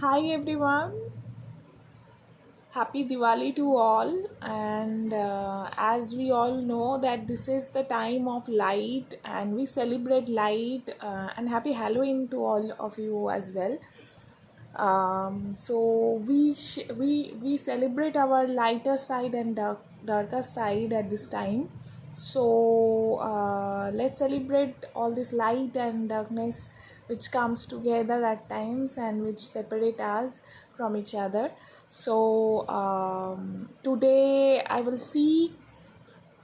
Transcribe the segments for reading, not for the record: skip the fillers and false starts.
Hi everyone, happy Diwali to all. And as we all know that this is the time of light and we celebrate light, and happy Halloween to all of you as well. So we celebrate our lighter side and darker side at this time. So let's celebrate all this light and darkness which comes together at times and which separate us from each other. So today I will see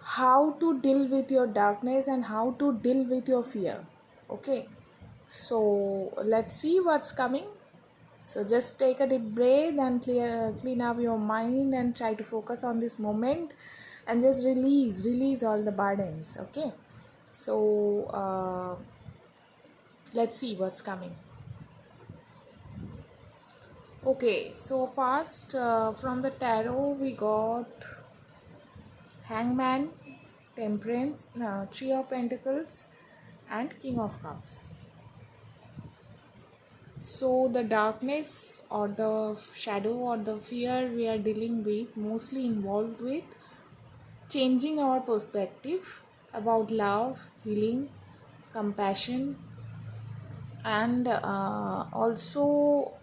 how to deal with your darkness and how to deal with your fear. Okay, so let's see what's coming. So just take a deep breath and clean up your mind and try to focus on this moment and just release all the burdens. Okay, so let's see what's coming. Okay, so first from the tarot we got Hangman, Temperance, Three of Pentacles, and King of Cups. So the darkness or the shadow or the fear we are dealing with mostly involved with changing our perspective about love, healing, compassion, and also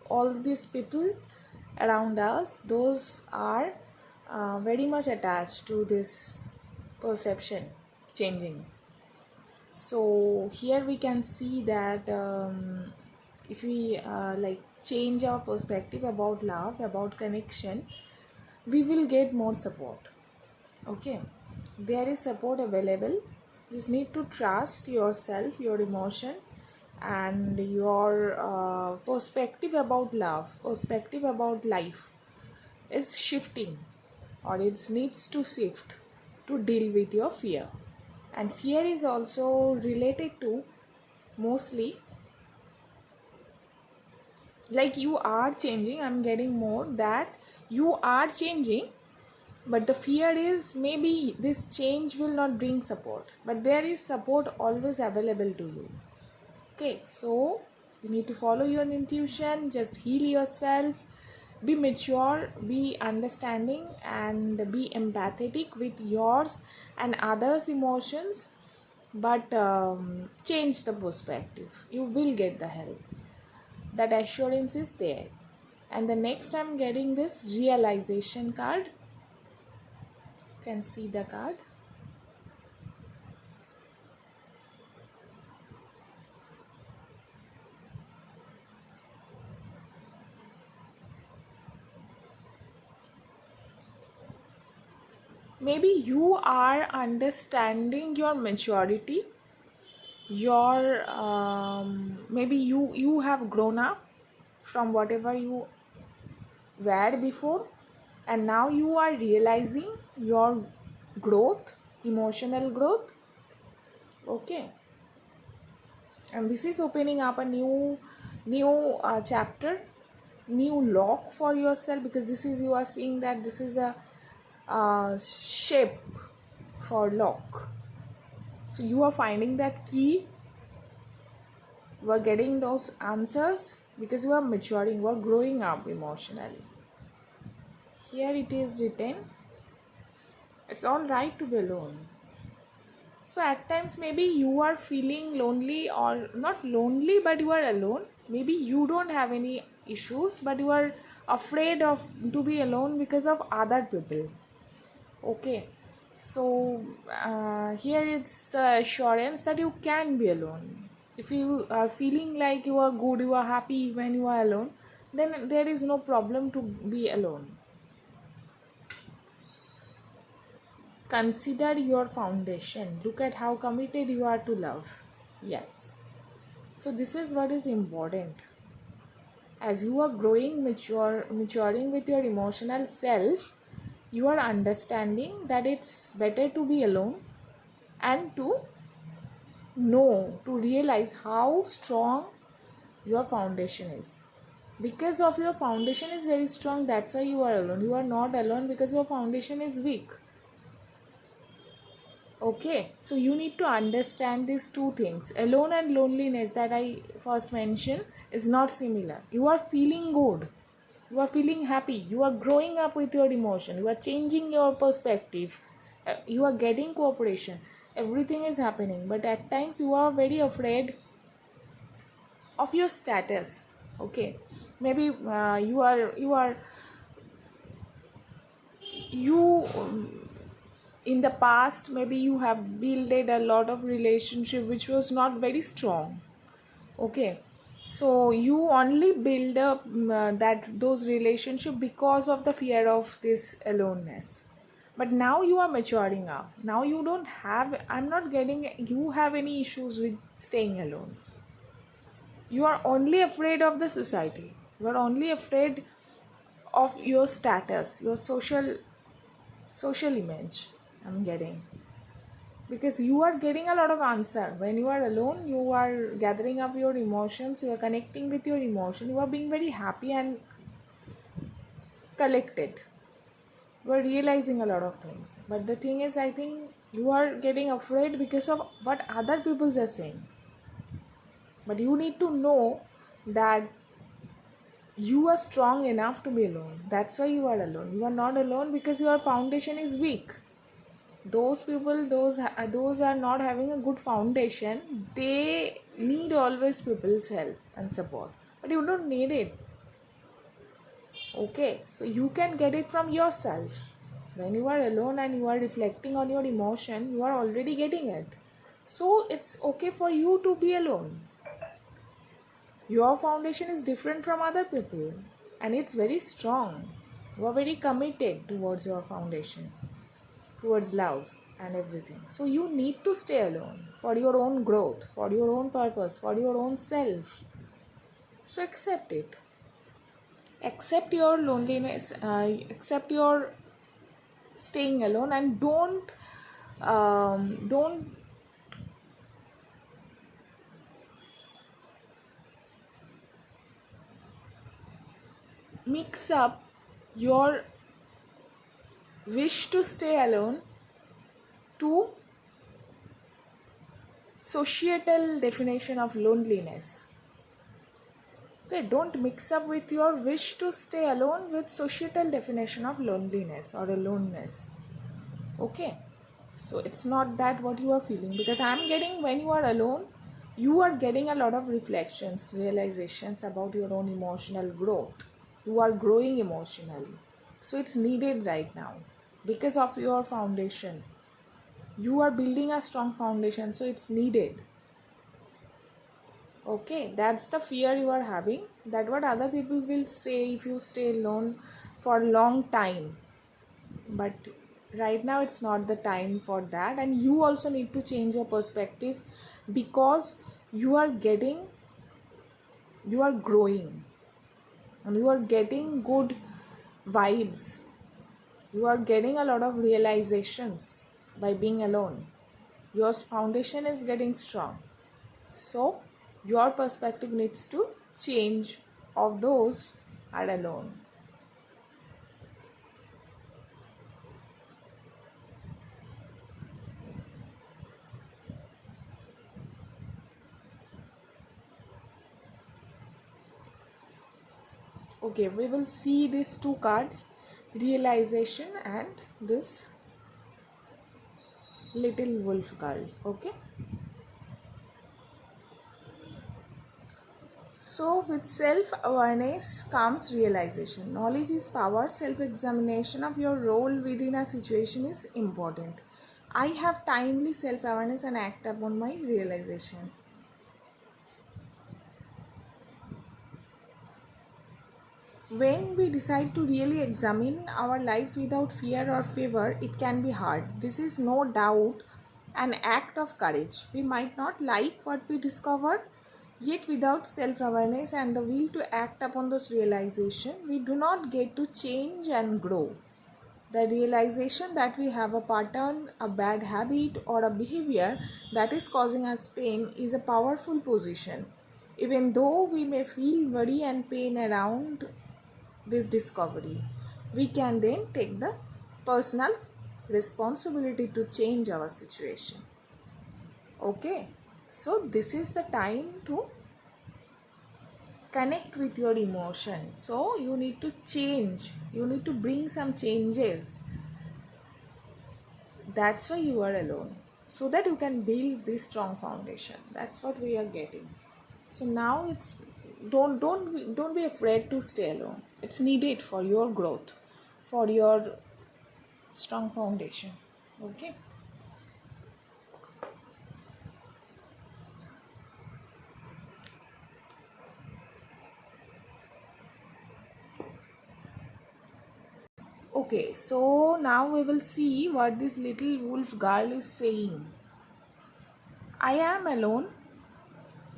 all these people around us, those are very much attached to this perception changing. So here we can see that if we change our perspective about love, about connection, we will get more support. Okay, there is support available. You just need to trust yourself, your emotion, and your perspective about love, perspective about life is shifting, or it needs to shift to deal with your fear. And fear is also related to mostly like you are changing. I'm getting more that you are changing, but the fear is maybe this change will not bring support, but there is support always available to you. Okay, so you need to follow your intuition, just heal yourself, be mature, be understanding, and be empathetic with yours and others emotions, but change the perspective. You will get the help. That assurance is there. And the next I'm getting this realization card. You can see the card. Maybe you are understanding your maturity, your maybe you have grown up from whatever you were before, and now you are realizing your growth, emotional growth. Okay, and this is opening up a new chapter, new lock for yourself, because this is, you are seeing that this is a shape for lock. So you are finding that key, you are getting those answers because you are maturing, you are growing up emotionally. Here it is written, it's all right to be alone. So at times maybe you are feeling lonely, or not lonely, but you are alone. Maybe you don't have any issues, but you are afraid of to be alone because of other people. Okay, so here it's the assurance that you can be alone. If you are feeling like you are good, you are happy when you are alone, then there is no problem to be alone. Consider your foundation. Look at how committed you are to love. Yes. So this is what is important. As you are growing, maturing with your emotional self, you are understanding that it's better to be alone and to know, to realize how strong your foundation is. Because of your foundation is very strong, that's why you are alone. You are not alone because your foundation is weak. Okay, so you need to understand these two things. Alone and loneliness that I first mentioned is not similar. You are feeling good, you are feeling happy, you are growing up with your emotion, you are changing your perspective, you are getting cooperation, everything is happening. But at times you are very afraid of your status. Okay, maybe you in the past maybe you have built a lot of relationship which was not very strong. Okay, so you only build up that those relationship because of the fear of this aloneness. But now you are maturing up, now you don't have, I'm not getting you have any issues with staying alone. You are only afraid of the society, you are only afraid of your status, your social image. I'm getting, because you are getting a lot of answer when you are alone. You are gathering up your emotions, you are connecting with your emotion, you are being very happy and collected, you are realizing a lot of things. But the thing is, I think you are getting afraid because of what other people are saying. But you need to know that you are strong enough to be alone. That's why you are alone. You are not alone because your foundation is weak. Those people, those are not having a good foundation, they need always people's help and support, but you don't need it. Okay, so you can get it from yourself. When you are alone and you are reflecting on your emotion, you are already getting it. So it's okay for you to be alone. Your foundation is different from other people and it's very strong. You are very committed towards your foundation, towards love and everything. So you need to stay alone for your own growth, for your own purpose, for your own self. So accept it. Accept your loneliness, accept your staying alone, and don't mix up your wish to stay alone to societal definition of loneliness. Okay, don't mix up with your wish to stay alone with societal definition of loneliness or aloneness. Okay, so it's not that what you are feeling, because I'm getting when you are alone, you are getting a lot of reflections, realizations about your own emotional growth. You are growing emotionally, so it's needed right now because of your foundation. You are building a strong foundation, so it's needed. Okay, that's the fear you are having, that what other people will say if you stay alone for a long time. But right now it's not the time for that, and you also need to change your perspective, because you are growing and you are getting good vibes, you are getting a lot of realizations by being alone. Your foundation is getting strong, so your perspective needs to change of those are alone. Okay, we will see these two cards, realization and this little wolf card. Okay, so with self awareness comes realization. Knowledge is power. Self examination of your role within a situation is important. I have timely self awareness and act upon my realization. When we decide to really examine our lives without fear or favor, it can be hard. This is no doubt an act of courage. We might not like what we discover, yet without self-awareness and the will to act upon those realization, we do not get to change and grow. The realization that we have a pattern, a bad habit, or a behavior that is causing us pain is a powerful position. Even though we may feel worry and pain around this discovery, we can then take the personal responsibility to change our situation. Okay, so this is the time to connect with your emotion. So you need to change, you need to bring some changes. That's why you are alone, so that you can build this strong foundation. That's what we are getting. So now it's, don't be afraid to stay alone. It's needed for your growth, for your strong foundation. Okay. Okay, so now we will see what this little wolf girl is saying. I am alone.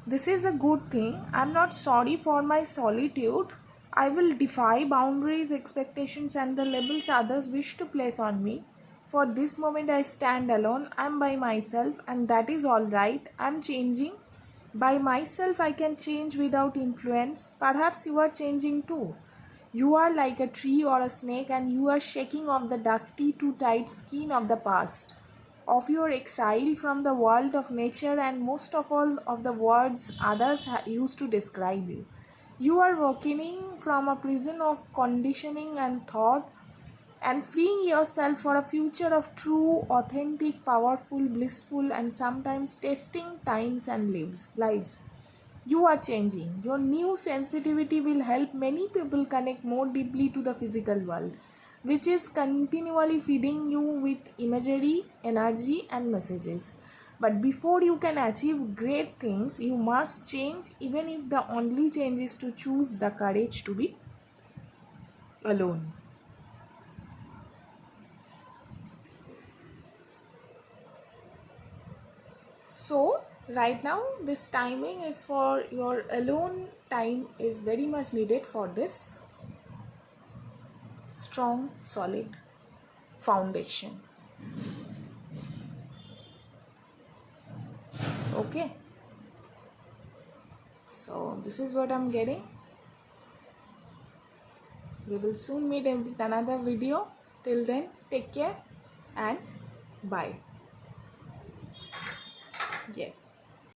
This is a good thing. I'm not sorry for my solitude. I will defy boundaries, expectations, and the labels others wish to place on me. For this moment, I stand alone. I'm by myself, and that is all right. I'm changing. By myself, I can change without influence. Perhaps you are changing too. You are like a tree or a snake, and you are shaking off the dusty, too tight skin of the past, of your exile from the world of nature, and most of all of the words others used to describe you. You are awakening from a prison of conditioning and thought, and freeing yourself for a future of true, authentic, powerful, blissful, and sometimes testing times and lives. You are changing. Your new sensitivity will help many people connect more deeply to the physical world, which is continually feeding you with imagery, energy, and messages. But before you can achieve great things, you must change, even if the only change is to choose the courage to be alone. So, right now, this timing is for your alone time, is very much needed for this strong, solid foundation. Okay, so this is what I'm getting. We will soon meet with another video. Till then, take care and bye. Yes.